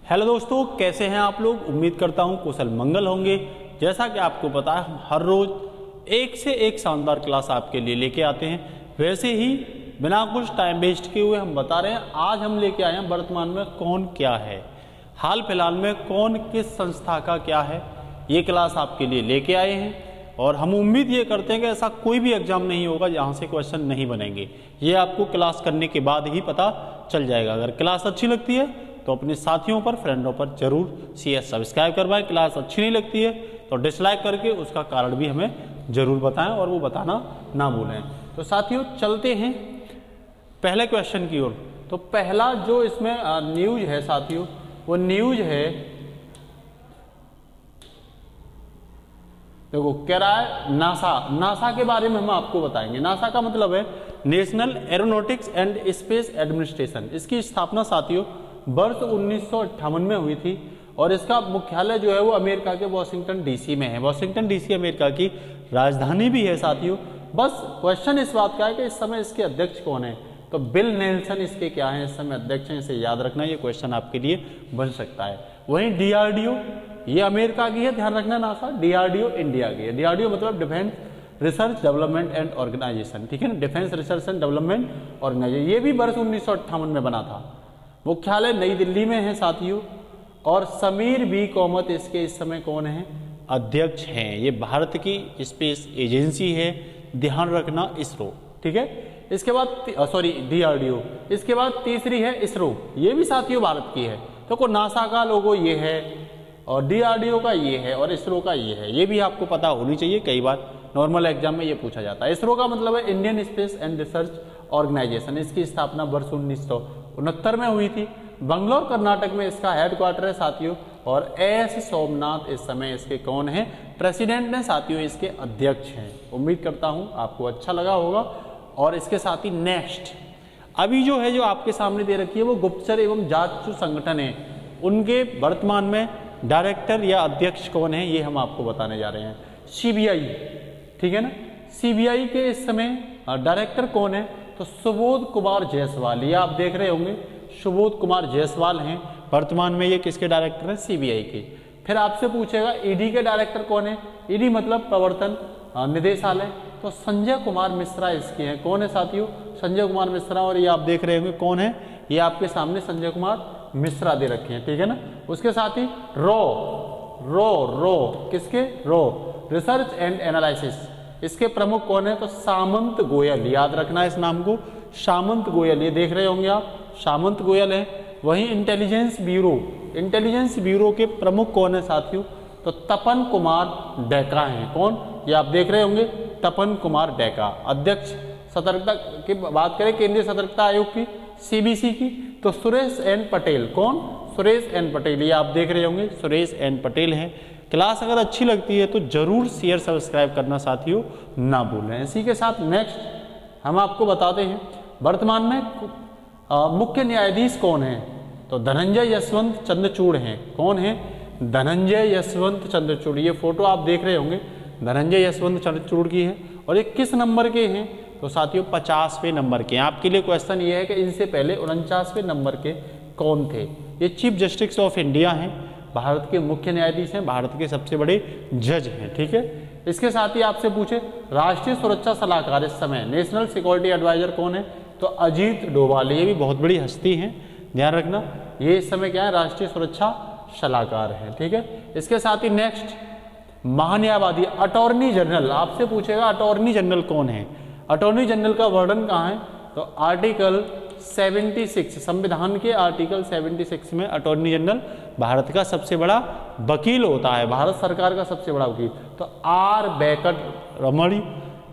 Hello दोस्तों, कैसे हैं आप लोग। उम्मीद करता हूं कुशल मंगल होंगे। जैसा कि आपको पता है, हम हर रोज एक से एक शानदार क्लास आपके लिए लेके आते हैं। वैसे ही बिना कुछ टाइम वेस्ट किए हुए हम बता रहे हैं, आज हम लेके आए हैं वर्तमान में कौन क्या है, हाल फिलहाल में कौन किस संस्था का क्या है, ये क्लास आपके लिए लेके आए हैं। और हम उम्मीद ये करते हैं कि ऐसा कोई भी एग्जाम नहीं होगा जहाँ से क्वेश्चन नहीं बनेंगे। ये आपको क्लास करने के बाद ही पता चल जाएगा। अगर क्लास अच्छी लगती है तो अपने साथियों पर, फ्रेंडों पर जरूर शेयर सब्सक्राइब करवाएं। क्लास अच्छी नहीं लगती है तो डिसलाइक करके उसका कारण भी हमें जरूर बताएं और वो बताना ना भूलें। तो साथियों, चलते हैं पहले क्वेश्चन की ओर। तो पहला जो इसमें न्यूज है साथियों, वो न्यूज है, देखो कह रहा है नासा के बारे में हम आपको बताएंगे। नासा का मतलब है national aeronautics and space administration. इसकी स्थापना साथियों वर्ष 1958 में हुई थी और इसका मुख्यालय जो है वो अमेरिका के वॉशिंगटन डीसी में है। वॉशिंगटन डीसी अमेरिका की राजधानी भी है साथियों। बस क्वेश्चन इस बात का है कि इस समय इसके अध्यक्ष कौन है। तो बिल नेल्सन इसके क्या है, इस समय अध्यक्ष हैं, इसे याद रखना, ये क्वेश्चन आपके लिए बन सकता है। वहीं डीआरडीओ, ये अमेरिका की है, ध्यान रखना। नासा, डीआरडीओ इंडिया की है। डीआरडीओ मतलब defence research development and organisation, ठीक है ना, defence research and development organisation. ये भी वर्ष 1958 में बना था। मुख्यालय नई दिल्ली में है साथियों। और समीर बी कौमत इसके इस समय कौन है, अध्यक्ष हैं। ये भारत की स्पेस एजेंसी है, ध्यान रखना, इसरो, ठीक है। इसके बाद डीआरडीओ। इसके बाद तीसरी है इसरो, ये भी साथियों भारत की है। तो नासा का लोगो ये है और डीआरडीओ का ये है और इसरो का ये है। ये भी आपको पता होनी चाहिए, कई बार नॉर्मल एग्जाम में ये पूछा जाता है। इसरो का मतलब है Indian space and research organisation. इसकी स्थापना वर्ष 1969 में हुई थी। बंगलोर कर्नाटक में इसका हेडक्वार्टर है साथियों। और एस सोमनाथ इस समय इसके कौन है, प्रेसिडेंट हैं साथियों, इसके अध्यक्ष हैं। उम्मीद करता हूं आपको अच्छा लगा होगा। और इसके साथ ही नेक्स्ट अभी जो है, जो आपके सामने दे रखी है, वो गुप्तचर एवं जांच संगठन है, उनके वर्तमान में डायरेक्टर या अध्यक्ष कौन है, ये हम आपको बताने जा रहे हैं। सीबीआई, ठीक है ना, सीबीआई के इस समय डायरेक्टर कौन है, तो सुबोध कुमार जायसवाल। ये आप देख रहे होंगे, सुबोध कुमार जायसवाल हैं वर्तमान में। ये किसके डायरेक्टर हैं, सीबीआई के। फिर आपसे पूछेगा ईडी के डायरेक्टर कौन है। ईडी मतलब प्रवर्तन निदेशालय, तो संजय कुमार मिश्रा इसके हैं। कौन है साथियों, संजय कुमार मिश्रा। और ये आप देख रहे होंगे कौन है, ये आपके सामने संजय कुमार मिश्रा दे रखे हैं, ठीक है ना। उसके साथ ही रो किसके, रो रिसर्च एंड एनालिसिस, इसके प्रमुख कौन है, तो सामंत गोयल। याद रखना इस नाम को, सामंत गोयल। ये देख रहे होंगे आप, सामंत गोयल है। वहीं इंटेलिजेंस ब्यूरो के प्रमुख कौन है साथियों, तो तपन कुमार डेका हैं। कौन, ये आप देख रहे होंगे, तपन कुमार डेका। अध्यक्ष सतर्कता की बात करें केंद्रीय सतर्कता आयोग की, सीबीसी की, तो सुरेश एन पटेल। कौन, सुरेश एन पटेल। ये आप देख रहे होंगे, सुरेश एन पटेल हैं। क्लास अगर अच्छी लगती है तो जरूर शेयर सब्सक्राइब करना साथियों ना भूलें। इसी के साथ नेक्स्ट हम आपको बताते हैं वर्तमान में मुख्य न्यायाधीश कौन है, तो धनंजय यशवंत चंद्रचूड़ हैं। कौन है, धनंजय यशवंत चंद्रचूड़। ये फोटो आप देख रहे होंगे, धनंजय यशवंत चंद्रचूड़ की है। और ये किस नंबर के हैं, तो साथियों 50वें नंबर के। आपके लिए क्वेश्चन ये है कि इनसे पहले 49वें नंबर के कौन थे। ये चीफ जस्टिस ऑफ इंडिया हैं, भारत के मुख्य न्यायाधीश हैं, भारत के सबसे बड़े जज हैं, ठीक है। इसके साथ ही आपसे पूछे राष्ट्रीय सुरक्षा सलाहकार इस समय, नेशनल सिक्योरिटी एडवाइजर कौन है, तो अजीत डोभाल। ये भी बहुत बड़ी हस्ती हैं, ध्यान रखना। ये इस समय क्या है, राष्ट्रीय सुरक्षा सलाहकार है, ठीक है। इसके साथ ही नेक्स्ट महान्यायवादी, अटॉर्नी जनरल। आपसे पूछेगा अटॉर्नी जनरल कौन है। अटॉर्नी जनरल का वर्णन कहाँ है, तो आर्टिकल 76, संविधान के आर्टिकल 76 में अटॉर्नी जनरल भारत का सबसे बड़ा वकील होता है, भारत सरकार का सबसे बड़ा वकील। तो आर वेंकट रमणी,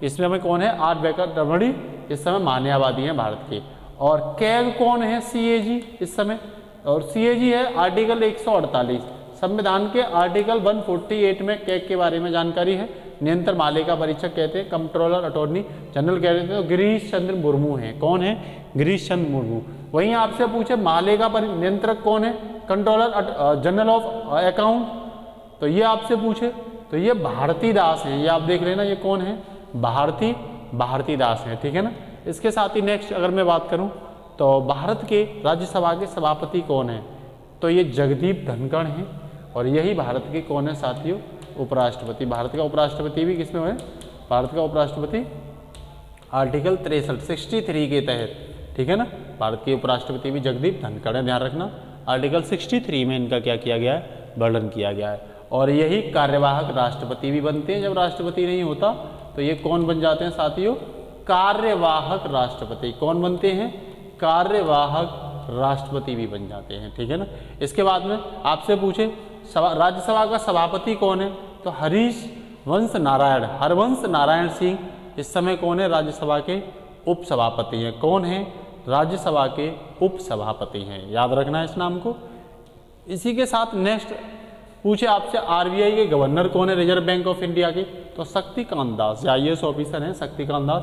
इसमें हमें कौन है, आर वेंकट रमणी इस समय महान्यायवादी हैं भारत के। और कैग कौन है, सीएजी इस समय। और सीएजी है आर्टिकल 148, संविधान के आर्टिकल 148 में कैग के बारे में जानकारी है। नियंत्रण मालिका परीक्षक कहते हैं, कंट्रोलर अटॉर्नी जनरल कहते हैं, तो गिरीश चंद्र मुर्मू हैं। कौन है, गिरीश चंद्र मुर्मू। वहीं आपसे पूछे मालिका नियंत्रक कौन है, कंट्रोलर जनरल ऑफ अकाउंट, तो ये आपसे पूछे तो ये भारती दास हैं। ये आप देख लेना, ये कौन है, भारती दास हैं, ठीक है ना। इसके साथ ही नेक्स्ट अगर मैं बात करूं तो भारत के राज्यसभा के सभापति कौन है, तो ये जगदीप धनखड़ हैं। और यही भारत के कौन है साथियों, उपराष्ट्रपति। भारत का उपराष्ट्रपति भी किसमें है, भारत का उपराष्ट्रपति आर्टिकल 63 के तहत, ठीक है ना, भारत के उपराष्ट्रपति भी जगदीप धनखड़ है, ध्यान रखना। आर्टिकल 63 में इनका क्या किया गया है, वर्णन किया गया है। और यही कार्यवाहक राष्ट्रपति भी बनते हैं। जब राष्ट्रपति नहीं होता तो ये कौन बन जाते हैं साथियों, कार्यवाहक राष्ट्रपति। कौन बनते हैं, कार्यवाहक राष्ट्रपति भी बन जाते हैं, ठीक है ना। इसके बाद में आपसे पूछे राज्यसभा का सभापति कौन है, तो हरिवंश नारायण सिंह इस समय कौन है, राज्यसभा के उपसभापति हैं। कौन है, राज्यसभा के उपसभापति हैं, याद रखना है इस नाम को। इसी के साथ नेक्स्ट पूछे आपसे आरबीआई के गवर्नर कौन है, रिजर्व बैंक ऑफ इंडिया के, तो शक्तिकांत दास, आईएएस ऑफिसर हैं शक्तिकांत दास,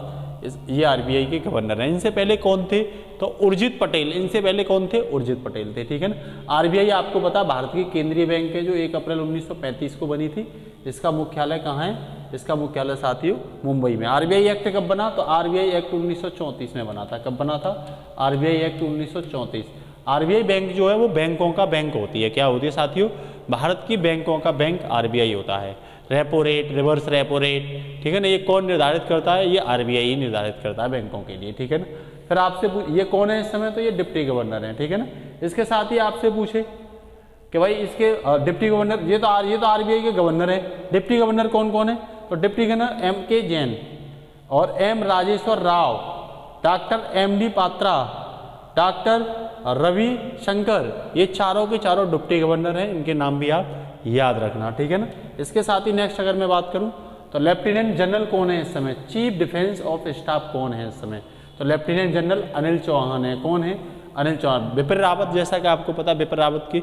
ये आरबीआई के गवर्नर हैं। इनसे पहले कौन थे, तो उर्जित पटेल, इनसे पहले कौन थे, उर्जित पटेल थे, ठीक है ना। आरबीआई आपको पता भारत की केंद्रीय बैंक है जो 1 अप्रैल 1935 को बनी थी। इसका मुख्यालय कहाँ है, इसका मुख्यालय साथियों मुंबई में। आरबीआई एक्ट कब बना, तो आरबीआई एक्ट 1934 में बना था। कब बना था, आरबीआई एक्ट 1934। आरबीआई बैंक जो है वो बैंकों का बैंक होती है, क्या होती है साथियों, भारत की बैंकों का बैंक आरबीआई होता है। Repo rate, reverse repo rate, ठीक है ना, ये कौन निर्धारित करता है, ये आरबीआई ही निर्धारित करता है बैंकों के लिए, ठीक है ना। फिर आपसे ये कौन है इस समय, तो ये डिप्टी गवर्नर है, ठीक है ना। इसके साथ ही आपसे पूछे कि भाई इसके डिप्टी गवर्नर, ये तो आरबीआई के गवर्नर है। डिप्टी गवर्नर कौन कौन है, तो डिप्टी गवर्नर एम.के. जैन और M. Rajeshwar Rao, doctor M D. Patra, doctor Ravi Shankar, ये चारों के चारों डिप्टी गवर्नर हैं। इनके नाम भी आप याद रखना, ठीक है ना। इसके साथ ही नेक्स्ट अगर मैं बात करूं तो लेफ्टिनेंट जनरल कौन है इस समय, चीफ डिफेंस ऑफ स्टाफ कौन है इस समय, तो लेफ्टिनेंट जनरल अनिल चौहान है। कौन है, अनिल चौहान। बिपिन रावत, जैसा कि आपको पता बिपिन रावत की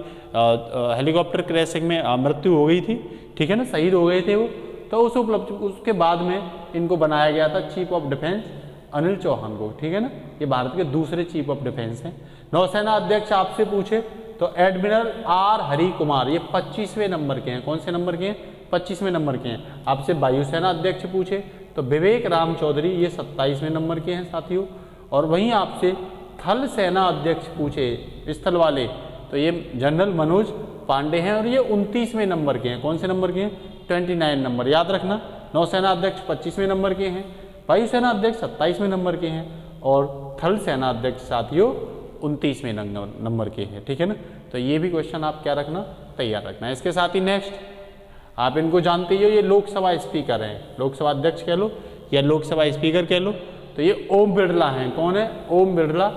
हेलीकॉप्टर क्रैशिंग में मृत्यु हो गई थी, ठीक है ना, शहीद हो गए थे वो, तो उसके बाद में इनको बनाया गया था chief of defence Anil Chauhan को, ठीक है ना। ये भारत के दूसरे चीफ ऑफ डिफेंस हैं। नौसेना अध्यक्ष आपसे पूछे तो एडमिरल आर हरि कुमार, ये 25वें नंबर के हैं। कौन से नंबर के हैं, 25वें नंबर के हैं। आपसे वायुसेना अध्यक्ष पूछे तो विवेक राम चौधरी, ये 27वें नंबर के हैं साथियों। और वहीं आपसे थल सेना अध्यक्ष पूछे स्थल वाले, तो ये जनरल मनोज पांडे हैं और ये 29वें नंबर के हैं। कौन से नंबर के हैं, 29 नंबर, याद रखना। नौसेना अध्यक्ष 25वें नंबर के हैं, वायुसेना अध्यक्ष 27वें नंबर के हैं और थल सेना अध्यक्ष साथियों 29वें नंबर के हैं, ठीक है ना। तो ये भी क्वेश्चन आप क्या रखना, तैयार रखना है। इसके साथ ही नेक्स्ट आप इनको जानते ही हो, ये लोकसभा स्पीकर हैं, लोकसभा अध्यक्ष कह लो या लोकसभा स्पीकर कह लो, तो ये ओम बिरला हैं। कौन है, ओम बिरला,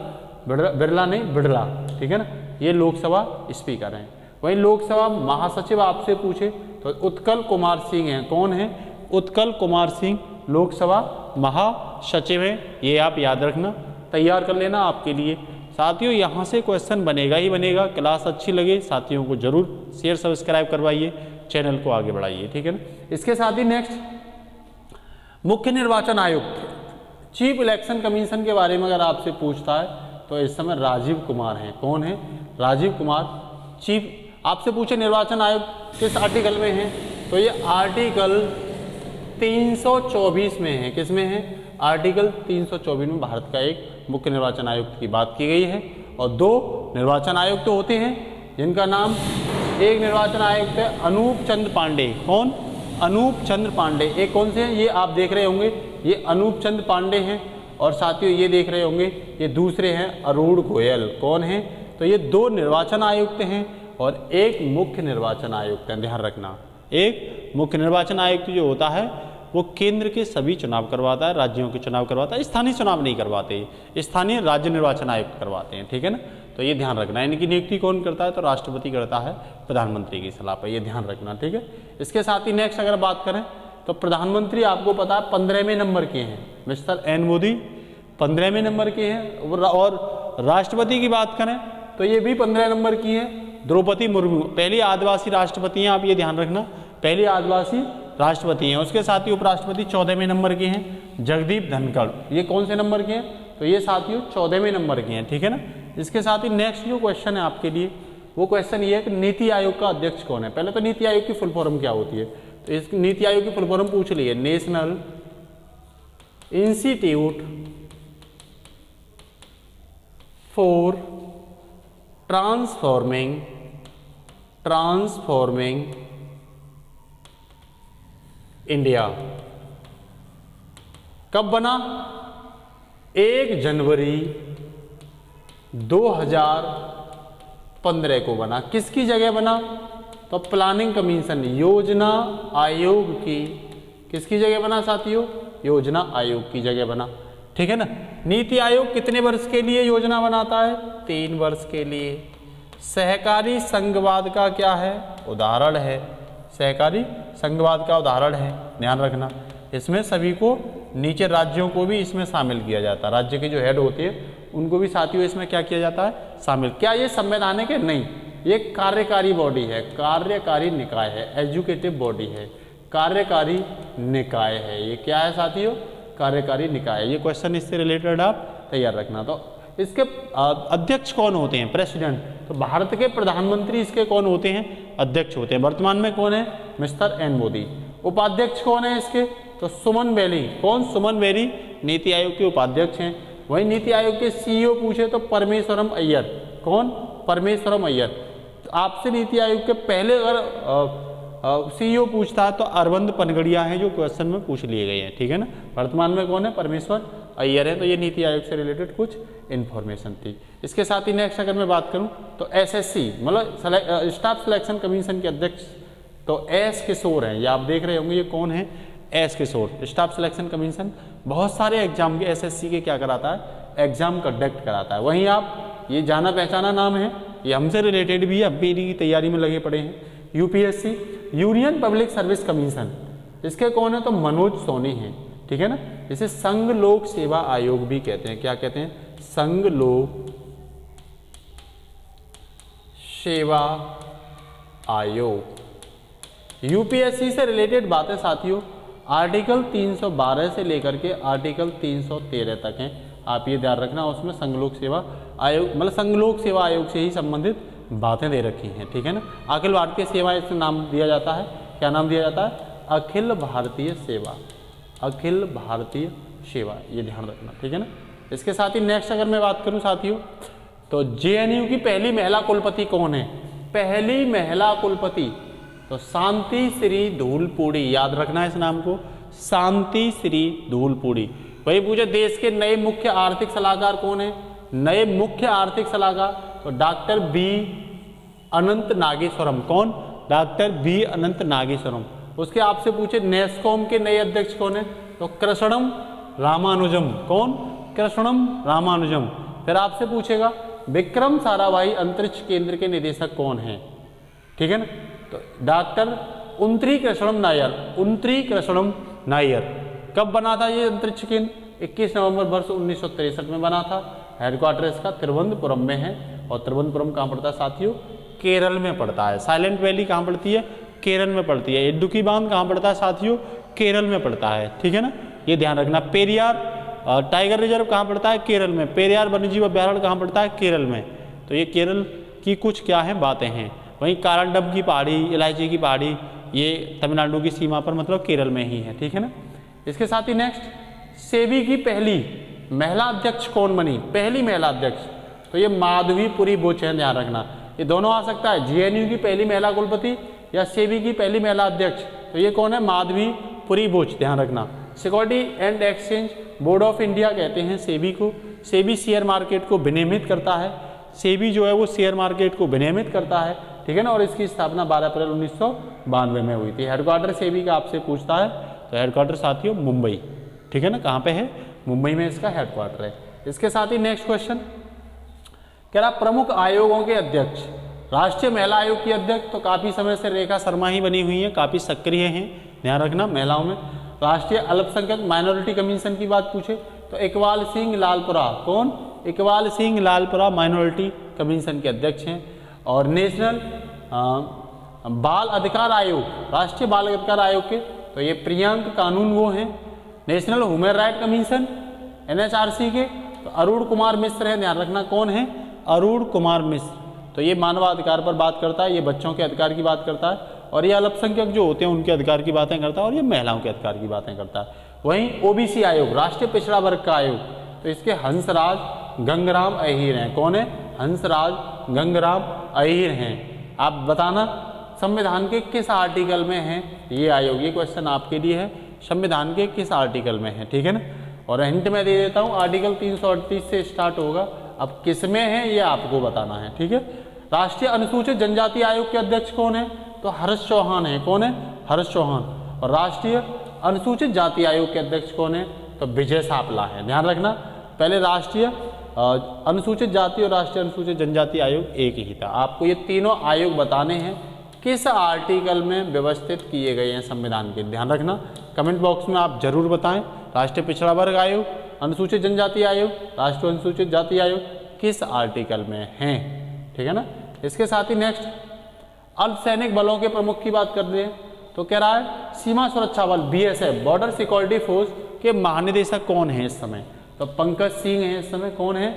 बिरला नहीं बिरला, ठीक है ना, ये लोकसभा स्पीकर हैं। वहीं लोकसभा महासचिव आपसे पूछे तो उत्कल कुमार सिंह हैं। कौन है, उत्कल कुमार सिंह लोकसभा महासचिव हैं, ये आप याद रखना, तैयार कर लेना आपके लिए। साथियों यहाँ से क्वेश्चन बनेगा ही बनेगा। क्लास अच्छी लगे साथियों को जरूर शेयर सब्सक्राइब करवाइए, चैनल को आगे बढ़ाइए, ठीक है ना। इसके साथ ही नेक्स्ट मुख्य निर्वाचन आयुक्त, चीफ इलेक्शन कमीशन के बारे में अगर आपसे पूछता है तो इस समय राजीव कुमार हैं। कौन है, राजीव कुमार चीफ। आपसे पूछे निर्वाचन आयोग किस आर्टिकल में है, तो ये आर्टिकल 324 में है। किस में है, आर्टिकल 324 में भारत का एक मुख्य निर्वाचन आयुक्त की बात की गई है। और 2 निर्वाचन आयुक्त तो होते हैं जिनका नाम, एक निर्वाचन आयुक्त है अनूप चंद्र पांडे। कौन, अनूप चंद्र पांडे। एक कौन से हैं, ये आप देख रहे होंगे, ये अनूप चंद्र पांडे हैं। और साथियों ये देख रहे होंगे, ये दूसरे हैं अरुण गोयल। कौन है, तो ये 2 निर्वाचन आयुक्त हैं और एक मुख्य निर्वाचन आयुक्त हैं, ध्यान रखना। एक मुख्य निर्वाचन आयुक्त जो होता है वो केंद्र के सभी चुनाव करवाता है, राज्यों के चुनाव करवाता है, स्थानीय चुनाव नहीं करवाते, स्थानीय राज्य निर्वाचन आयुक्त करवाते हैं, ठीक है ना। तो ये ध्यान रखना। इनकी नियुक्ति कौन करता है, तो राष्ट्रपति करता है प्रधानमंत्री की सलाह पर, ये ध्यान रखना, ठीक है। इसके साथ ही नेक्स्ट अगर बात करें तो प्रधानमंत्री आपको पता है 15वें नंबर के हैं, मिस्टर एन मोदी 15वें नंबर के हैं। और राष्ट्रपति की बात करें तो ये भी 15 नंबर की है, द्रौपदी मुर्मू, पहली आदिवासी राष्ट्रपति हैं, आप ये ध्यान रखना, पहली आदिवासी राष्ट्रपति हैं। उसके साथ ही उपराष्ट्रपति 14वें नंबर के हैं, जगदीप धनखड़। ये कौन से नंबर के हैं, तो ये साथियों 14वें नंबर के हैं, ठीक है ना। इसके साथ ही नेक्स्ट जो क्वेश्चन है आपके लिए, वो क्वेश्चन ये है कि नीति आयोग का अध्यक्ष कौन है। पहले तो नीति आयोग की फुल फॉर्म क्या होती है, तो इस नीति आयोग की फुल फॉर्म पूछ लिए, national institute for transforming transforming India कब बना? 1 जनवरी 2015 को बना। किसकी जगह बना? तो प्लानिंग कमीशन, योजना आयोग की, किसकी जगह बना साथियों? योजना आयोग की जगह बना। ठीक है ना। नीति आयोग कितने वर्ष के लिए योजना बनाता है? 3 वर्ष के लिए। सहकारी संघवाद का क्या है? उदाहरण है। सहकारी संघवाद का उदाहरण है, ध्यान रखना। इसमें सभी को, नीचे राज्यों को भी इसमें शामिल किया जाता है। राज्य के जो हेड होते हैं उनको भी साथियों इसमें क्या किया जाता है? शामिल। क्या ये संवैधानिक है? नहीं, ये कार्यकारी बॉडी है, कार्यकारी निकाय है, एजुकेटिव बॉडी है, कार्यकारी निकाय है। ये क्या है साथियों? कार्यकारी निकाय। ये क्वेश्चन इससे रिलेटेड आप तैयार रखना। तो इसके अध्यक्ष कौन होते हैं? प्रेसिडेंट। तो भारत के प्रधानमंत्री इसके कौन होते हैं? अध्यक्ष होते हैं। वर्तमान में कौन है? Mister N Modi. उपाध्यक्ष कौन है इसके? तो सुमन बेरी। कौन? सुमन बेरी नीति आयोग के उपाध्यक्ष हैं। वही नीति आयोग के सीईओ पूछे तो परमेश्वरम अय्यर। कौन? परमेश्वरम अय्यर। तो आपसे नीति आयोग के पहले अगर सीईओ पूछता है तो अरविंद पनगड़िया हैं, जो क्वेश्चन में पूछ लिए गए हैं। ठीक है ना। वर्तमान में कौन है? परमेश्वर अय्यर है। तो ये नीति आयोग से रिलेटेड कुछ इन्फॉर्मेशन थी। इसके साथ ही नेक्स्ट अगर मैं बात करूं तो एसएससी मतलब स्टाफ सिलेक्शन कमीशन के अध्यक्ष तो एस किशोर हैं। ये आप देख रहे होंगे, ये कौन है? एस किशोर। स्टाफ सिलेक्शन कमीशन बहुत सारे एग्जाम के एसएससी के क्या कराता है? एग्जाम कंडक्ट कराता है। वहीं आप ये जाना पहचाना नाम है, ये हमसे रिलेटेड भी है, अब भी इनकी तैयारी में लगे पड़े हैं। UPSC union public service commission, इसके कौन है? तो मनोज सोनी हैं। ठीक है ना। इसे संघ लोक सेवा आयोग भी कहते हैं। क्या कहते हैं? संघ लोक सेवा आयोग। यूपीएससी से रिलेटेड बातें साथियों आर्टिकल 312 से लेकर के आर्टिकल 313 तक हैं। आप ये ध्यान रखना। उसमें संघ लोक सेवा आयोग मतलब संघ लोक सेवा आयोग से ही संबंधित बातें दे रखी हैं। ठीक है ना। अखिल भारतीय सेवा इसमें नाम दिया जाता है। क्या नाम दिया जाता है? अखिल भारतीय सेवा। अखिल भारतीय सेवा, ये ध्यान रखना। ठीक है ना। इसके साथ ही नेक्स्ट अगर मैं बात करूं साथियों तो जेएनयू की पहली महिला कुलपति कौन है? पहली महिला कुलपति तो शांति श्री धूलपुड़ी। याद रखना है इस नाम को, शांति श्री धूलपुड़ी। वही पूछे देश के नए मुख्य आर्थिक सलाहकार कौन है? नए मुख्य आर्थिक सलाहकार तो डॉक्टर बी अनंत नागेश्वरम। कौन? डॉक्टर बी अनंत नागेश्वरम। उसके आपसे पूछे नेस्कॉम के नए अध्यक्ष कौन है? तो कृष्णम रामानुजम। कौन? कृष्णम रामानुजम। फिर आपसे पूछेगा विक्रम साराभाई अंतरिक्ष केंद्र के निदेशक कौन है? ठीक है ना। तो डॉक्टर उन्त्री कृष्णम नायर। उन्त्री कृष्णम नायर। कब बना था ये अंतरिक्ष केंद्र? 21 नवंबर वर्ष 1963 में बना था। हेडक्वार्टर इसका तिरुवनंतपुरम में है। और तिरुवनंतपुरम कहाँ पड़ता है साथियों? केरल में पड़ता है। साइलेंट वैली कहाँ पड़ती है? केरल में पड़ती है। इडुक्की बांध कहाँ पड़ता है साथियों? केरल में पड़ता है। ठीक है ना। ये ध्यान रखना। पेरियार टाइगर रिजर्व कहाँ पड़ता है? केरल में। पेरियार वन्यजीव अभ्यारण्य कहाँ पड़ता है? केरल में। तो ये केरल की कुछ क्या है बातें हैं। वहीं कारंडम की पहाड़ी, इलायची की पहाड़ी, ये तमिलनाडु की सीमा पर मतलब केरल में ही है। ठीक है ना। इसके साथ ही नेक्स्ट सेबी की पहली महिला अध्यक्ष कौन बनी? पहली महिला अध्यक्ष तो ये माधवीपुरी बुच है। ध्यान रखना। ये दोनों आ सकता है, जेएनयू की पहली महिला कुलपति या सेबी की पहली महिला अध्यक्ष। तो ये कौन है? माधवीपुरी बुच। ध्यान रखना। Security and exchange board of India कहते हैं सेबी को। सेबी शेयर मार्केट को विनियमित करता है। सेबी जो है वो शेयर मार्केट को विनियमित करता है। ठीक है ना। और इसकी स्थापना 12 अप्रैल 1992 में हुई थी। हेडक्वार्टर सेबी का आपसे पूछता है तो हेडक्वार्टर साथियों मुंबई। ठीक है ना। कहाँ पे है? मुंबई में इसका हेडक्वार्टर है। इसके साथ ही नेक्स्ट क्वेश्चन कह रहा प्रमुख आयोगों के अध्यक्ष। राष्ट्रीय महिला आयोग की अध्यक्ष तो काफी समय से रेखा शर्मा ही बनी हुई है, काफी सक्रिय हैं। ध्यान रखना महिलाओं में। राष्ट्रीय अल्पसंख्यक माइनॉरिटी कमीशन की बात पूछे तो इकबाल सिंह लालपुरा। कौन? इकबाल सिंह लालपुरा माइनॉरिटी कमीशन के अध्यक्ष हैं। और नेशनल बाल अधिकार आयोग, राष्ट्रीय बाल अधिकार आयोग के तो ये प्रियंक कानून वो हैं। National human right commission NHRC के तो अरुण कुमार मिश्र है। ध्यान रखना। कौन है? अरुण कुमार मिश्र। तो ये मानवाधिकार पर बात करता है, ये बच्चों के अधिकार की बात करता है, और ये अल्पसंख्यक जो होते हैं उनके अधिकार की बातें करता है, और ये महिलाओं के अधिकार की बातें करता है। वहीं ओबीसी आयोग, राष्ट्रीय पिछड़ा वर्ग का आयोग, तो इसके हंसराज गंगराम अहीर हैं। कौन है? हंसराज गंगराम अहीर हैं। आप बताना संविधान के किस आर्टिकल में है ये आयोग, ये क्वेश्चन आपके लिए है, संविधान के किस आर्टिकल में है, ठीक है ना। और हिंट में दे देता हूँ, आर्टिकल 338 से स्टार्ट होगा, अब किस में है ये आपको बताना है, ठीक है। राष्ट्रीय अनुसूचित जनजाति आयोग के अध्यक्ष कौन है, तो हर्ष चौहान है। कौन है, हर्ष चौहान। और राष्ट्रीय अनुसूचित जाति आयोग के अध्यक्ष कौन है, तो विजय सापला है। ध्यान रखना, पहले राष्ट्रीय अनुसूचित जाति और राष्ट्रीय अनुसूचित जनजाति आयोग एक ही था। आपको ये तीनों आयोग बताने हैं किस आर्टिकल में व्यवस्थित किए गए हैं संविधान के, ध्यान रखना। कमेंट बॉक्स में आप जरूर बताएं, राष्ट्रीय पिछड़ा वर्ग आयोग, अनुसूचित जनजाति आयोग, राष्ट्रीय अनुसूचित जाति आयोग किस आर्टिकल में हैं, ठीक है ना। इसके साथ ही नेक्स्ट अर्धसैनिक बलों के प्रमुख की बात कर रहे हैं, तो कह रहा है सीमा सुरक्षा बल BSF बॉर्डर सिक्योरिटी फोर्स के महानिदेशक कौन है इस समय, तो पंकज सिंह है इस समय। कौन है,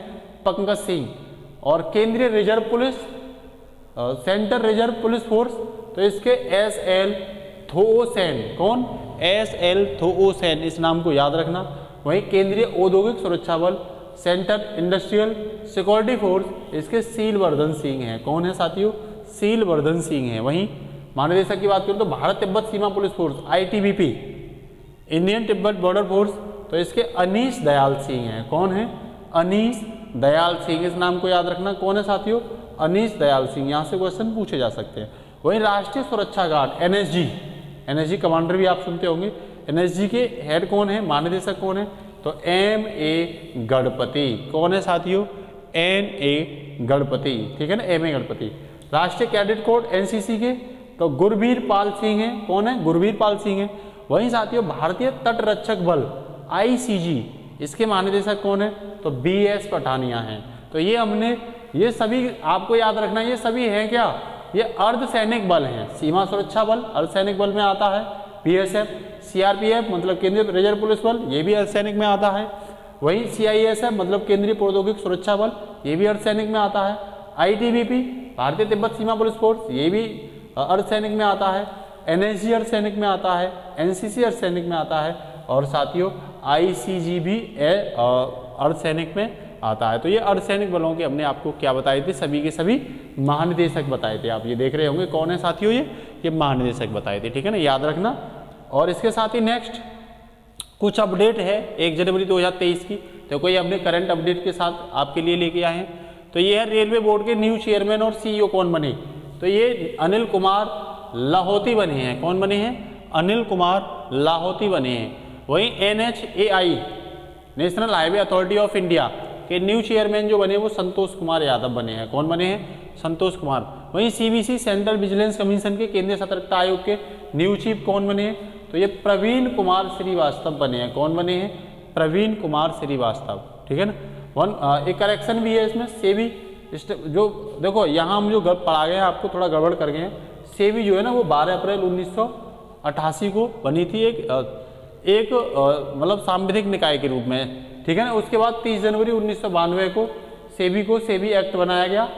पंकज सिंह। और केंद्रीय reserve police central reserve police force, तो इसके SL थोओसेन। कौन, SL थोओसेन, इस नाम को याद रखना। वहीं केंद्रीय औद्योगिक सुरक्षा बल सेंट्रल इंडस्ट्रियल सिक्योरिटी फोर्स, इसके सीलवर्धन सिंह हैं। कौन है साथियों, सीलवर्धन सिंह हैं। वहीं महानिदेशक की बात करूं तो भारत तिब्बत सीमा police force ITBP Indian Tibet border force, तो इसके अनीश दयाल सिंह हैं। कौन है, अनीश दयाल सिंह, इस नाम को याद रखना। कौन है साथियों, अनीश दयाल सिंह, यहाँ से क्वेश्चन पूछे जा सकते हैं। वहीं राष्ट्रीय सुरक्षा गार्ड NSG कमांडर भी आप सुनते होंगे। NSG के हेड कौन है, महानिदेशक कौन है, तो MA गणपति। कौन है साथियों, NA गणपति, ठीक है ना, MA गणपति। राष्ट्रीय कैडेट कोर NCC के तो गुरबीर पाल सिंह है। कौन है, गुरबीर पाल सिंह है। वहीं साथियों भारतीय तटरक्षक बल ICG, इसके महानिदेशक कौन है, तो BS पठानिया हैं। तो ये हमने, ये सभी आपको याद रखना, ये सभी हैं क्या, ये अर्धसैनिक बल हैं। सीमा सुरक्षा बल अर्धसैनिक बल में आता है, BSF, CRPF मतलब केंद्रीय रिजर्व पुलिस बल, ये भी अर्धसैनिक में आता है। वहीं CISF मतलब केंद्रीय प्रौद्योगिक सुरक्षा बल, ये भी अर्धसैनिक में आता है। ITBP भारतीय तिब्बत सीमा पुलिस फोर्स, ये भी अर्धसैनिक में आता है। NSG अर्धसैनिक में आता है, NCC अर्धसैनिक में आता है, और साथियों ICG भी अर्धसैनिक में आता है। तो ये अर्धसैनिक बलों के हमने आपको क्या बताए थे, सभी के सभी महानिदेशक बताए थे। आप ये देख रहे होंगे कौन है साथियों, ये महानिदेशक बताए थे, ठीक है ना, याद रखना। और इसके साथ ही नेक्स्ट कुछ अपडेट है 1 जनवरी 2023 की, तो कोई अपने करंट अपडेट के साथ आपके लिए लेके आए हैं। तो ये है रेलवे बोर्ड के न्यू चेयरमैन और CEO कौन बने, तो ये अनिल कुमार लाहौती बने हैं। कौन बने हैं, अनिल कुमार लाहौती बने हैं। वहीं NHAI national highway authority of India के न्यू चेयरमैन जो बने वो संतोष कुमार यादव बने हैं। कौन बने हैं, संतोष कुमार। वहीं CBC सेंट्रल विजिलेंस कमीशन के केंद्रीय सतर्कता आयोग के न्यू चीफ कौन बने हैं, तो ये प्रवीण कुमार श्रीवास्तव बने हैं। कौन बने हैं, प्रवीण कुमार श्रीवास्तव, ठीक है ना। एक करेक्शन भी है इसमें, सेबी जो देखो यहाँ हम जो पढ़ा गए हैं आपको थोड़ा गड़बड़ कर गए हैं। सेबी जो है ना वो 12 अप्रैल 1988 को बनी थी, एक मतलब सांविधिक निकाय के रूप में, ठीक है ना। उसके बाद 30 जनवरी 1992 को सेबी एक्ट बनाया गया,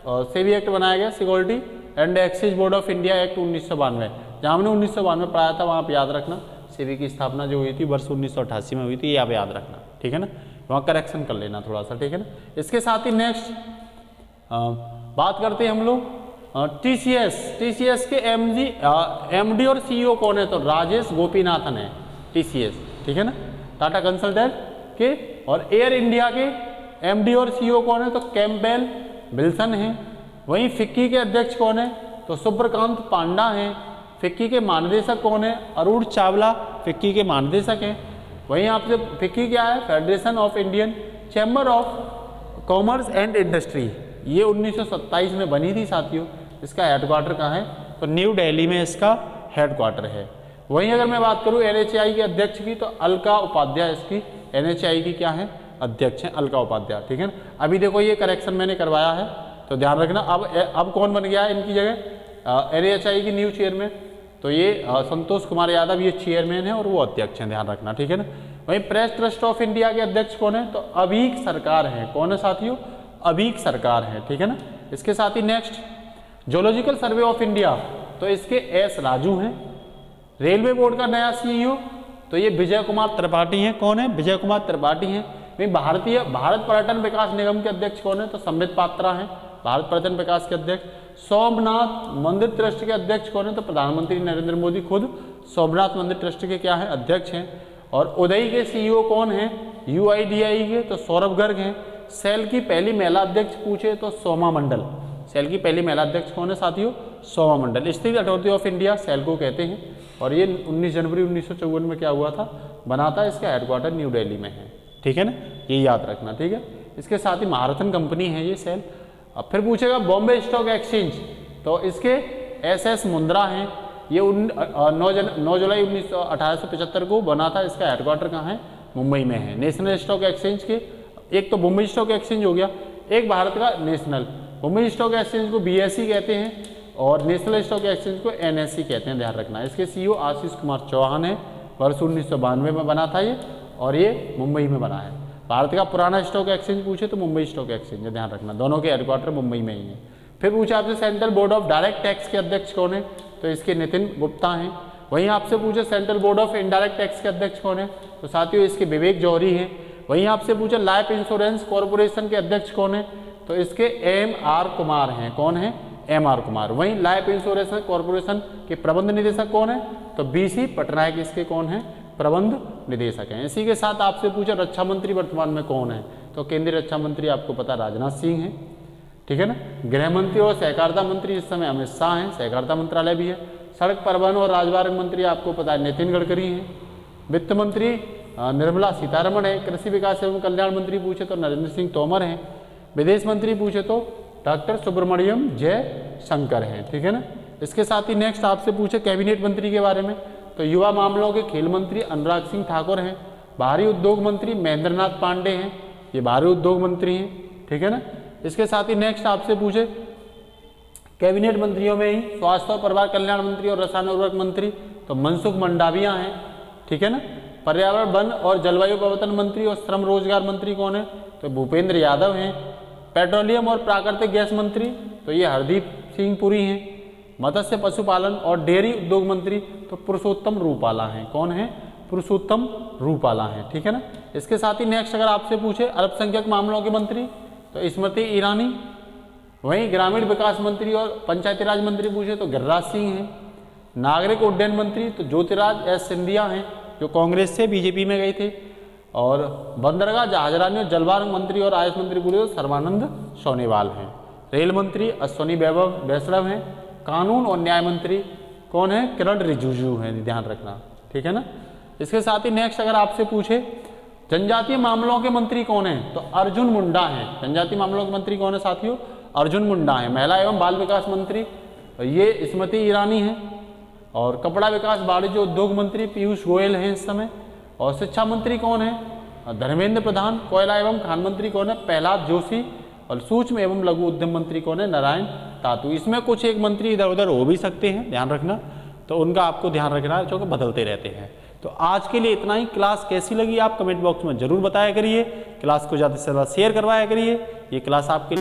सेबी एक्ट बनाया गया, security and exchange board of India act 1992, जहाँ हमने 1992 पढ़ाया था वहाँ आप याद रखना। सेबी की स्थापना जो हुई थी वर्ष 1988 में हुई थी, ये आप याद रखना, ठीक है ना, वहाँ करेक्शन कर लेना थोड़ा सा, ठीक है ना। इसके साथ ही नेक्स्ट बात करते हैं हम लोग TCS के MD और CEO कौन है, तो राजेश गोपीनाथन है TCS, ठीक है ना, टाटा कंसल्टेंट के। और एयर इंडिया के MD और CEO कौन है, तो कैम्पबेल विल्सन है। वहीं फिक्की के अध्यक्ष कौन है, तो सुब्रकांत पांडा हैं। फिक्की के महानिदेशक कौन है, अरुण चावला फिक्की के महानिदेशक हैं। वहीं आपसे फिक्की क्या है, federation of Indian chamber of commerce and industry, ये 1927 में बनी थी साथियों। इसका हेडक्वार्टर कहाँ है, तो न्यू दिल्ली में इसका हेडक्वार्टर है। वहीं अगर मैं बात करूं NHAI के अध्यक्ष की, तो अलका उपाध्याय इसकी NHAI की क्या है, अध्यक्ष हैं अलका उपाध्याय, ठीक है ना। अभी देखो ये करेक्शन मैंने करवाया है, तो ध्यान रखना। अब कौन बन गया है इनकी जगह, NHAI की न्यू चेयरमैन, तो ये संतोष कुमार यादव ये चेयरमैन है और वो अध्यक्ष हैं, ध्यान रखना, ठीक है ना। वहीं प्रेस ट्रस्ट ऑफ इंडिया के अध्यक्ष कौन है, तो अभीक सरकार है। कौन है साथियों, अभीक सरकार है, ठीक है ना। इसके साथ ही next zoological survey of India, तो इसके S राजू हैं। रेलवे बोर्ड का नया CEO, तो ये विजय कुमार त्रिपाठी हैं। कौन है, विजय कुमार त्रिपाठी हैं। वहीं भारत पर्यटन विकास निगम के अध्यक्ष कौन है, तो संबित पात्रा हैं, भारत पर्यटन विकास के अध्यक्ष। सोमनाथ मंदिर ट्रस्ट के अध्यक्ष कौन है? तो प्रधानमंत्री नरेंद्र मोदी खुद सोमनाथ मंदिर ट्रस्ट के क्या है? अध्यक्ष हैं। और उदय के सीईओ कौन है? UIDAI के तो सौरभ गर्ग हैं। सेल की पहली महिला अध्यक्ष पूछे तो सोमा मंडल। सेल की पहली महिला अध्यक्ष कौन है साथियों? Soma Mandal. State authority of India SAIL को कहते हैं और ये 19 जनवरी 1954 में क्या हुआ था? बना था। इसका हेडक्वार्टर न्यू दिल्ली में है, ठीक है ना, ये याद रखना, ठीक है। इसके साथ ही महारथन कंपनी है ये सेल। अब फिर पूछेगा बॉम्बे स्टॉक एक्सचेंज, तो इसके SS मुंद्रा हैं। ये 9 जुलाई 1875 को बना था। इसका हेडक्वार्टर कहाँ है? मुंबई में है। नेशनल स्टॉक एक्सचेंज के एक तो मुंबई स्टॉक एक्सचेंज हो गया, एक भारत का नेशनल। मुंबई स्टॉक एक्सचेंज को BSE कहते हैं और नेशनल स्टॉक एक्सचेंज को NSE कहते हैं, ध्यान रखना। इसके CEO आशीष कुमार चौहान है। वर्ष 1992 में बना था ये और ये मुंबई में बना है। भारत का पुराना स्टॉक एक्सचेंज पूछे तो मुंबई स्टॉक एक्सचेंज है, ध्यान रखना। दोनों के हेडक्वार्टर मुंबई में ही है। फिर पूछे आपसे central board of direct tax के अध्यक्ष कौन है? तो इसके नितिन गुप्ता हैं। वहीं आपसे पूछे central board of indirect tax के अध्यक्ष कौन है? तो साथियों इसके विवेक जौहरी हैं। वहीं आपसे पूछे लाइफ इंश्योरेंस कॉर्पोरेशन के अध्यक्ष कौन है? तो इसके MR कुमार हैं। कौन है? MR कुमार। वहीं लाइफ इंश्योरेंस कॉर्पोरेशन के प्रबंध निदेशक कौन है? तो BC पटनायक इसके कौन है? प्रबंध निदेशक हैं। इसी के साथ आपसे पूछा रक्षा मंत्री वर्तमान में कौन है? तो केंद्रीय रक्षा मंत्री आपको पता राजनाथ सिंह है, ठीक है ना। गृह मंत्री और सहकारिता मंत्री इस समय अमित शाह हैं, सहकारिता मंत्रालय भी है। सड़क परिवहन और राजमार्ग मंत्री आपको पता है नितिन गडकरी हैं। वित्त मंत्री निर्मला सीतारमण है। कृषि विकास एवं कल्याण मंत्री पूछे तो नरेंद्र सिंह तोमर हैं। विदेश मंत्री पूछे तो डॉक्टर सुब्रमण्यम जयशंकर हैं, ठीक है ना। इसके साथ ही नेक्स्ट आपसे पूछे कैबिनेट मंत्री के बारे में, तो युवा मामलों के खेल मंत्री अनुराग सिंह ठाकुर हैं। भारी उद्योग मंत्री महेंद्र नाथ पांडे हैं, ये भारी उद्योग मंत्री हैं, ठीक है ना। इसके साथ ही नेक्स्ट आपसे पूछे कैबिनेट मंत्रियों में ही स्वास्थ्य और परिवार कल्याण मंत्री और रसायन उर्वरक मंत्री तो मनसुख मंडाविया हैं, ठीक है ना। पर्यावरण वन और जलवायु परिवर्तन मंत्री और श्रम रोजगार मंत्री कौन है? तो भूपेंद्र यादव हैं। पेट्रोलियम और प्राकृतिक गैस मंत्री तो ये हरदीप सिंह पुरी हैं। मत्स्य पशुपालन और डेयरी उद्योग मंत्री तो पुरुषोत्तम रूपाला हैं। कौन है? पुरुषोत्तम रूपाला हैं, ठीक है ना। इसके साथ ही नेक्स्ट अगर आपसे पूछे अल्पसंख्यक मामलों के मंत्री तो स्मृति ईरानी। वहीं ग्रामीण विकास मंत्री और पंचायती राज मंत्री पूछे तो गिरिराज सिंह हैं। नागरिक उड्डयन मंत्री तो ज्योतिराज सिंधिया हैं, जो कांग्रेस से बीजेपी में गए थे। और बंदरगाह जहाजरानी और जलमार्ग मंत्री और आयुष मंत्री पूछे तो सर्बानंद सोनोवाल हैं। रेल मंत्री अश्विनी वैष्णव हैं। कानून और न्याय मंत्री कौन है? किरण रिजिजू हैं, ध्यान रखना, ठीक है ना। इसके साथ ही नेक्स्ट अगर आपसे पूछे जनजातीय मामलों के मंत्री कौन है? तो अर्जुन मुंडा हैं। जनजातीय मामलों के मंत्री कौन है साथियों? अर्जुन मुंडा हैं। महिला एवं बाल विकास मंत्री ये स्मृति ईरानी हैं। और कपड़ा विकास वाणिज्य उद्योग मंत्री पीयूष गोयल हैं इस समय। और शिक्षा मंत्री कौन है? धर्मेंद्र प्रधान। कोयला एवं खान मंत्री कौन है? प्रहलाद जोशी। और सूक्ष्म एवं लघु उद्यम मंत्री कौन है? नारायण तातू। इसमें कुछ एक मंत्री इधर उधर हो भी सकते हैं, ध्यान रखना, तो उनका आपको ध्यान रखना है, जो कि बदलते रहते हैं। तो आज के लिए इतना ही। क्लास कैसी लगी आप कमेंट बॉक्स में जरूर बताया करिए। क्लास को ज़्यादा से ज़्यादा शेयर करवाया करिए। ये क्लास आपके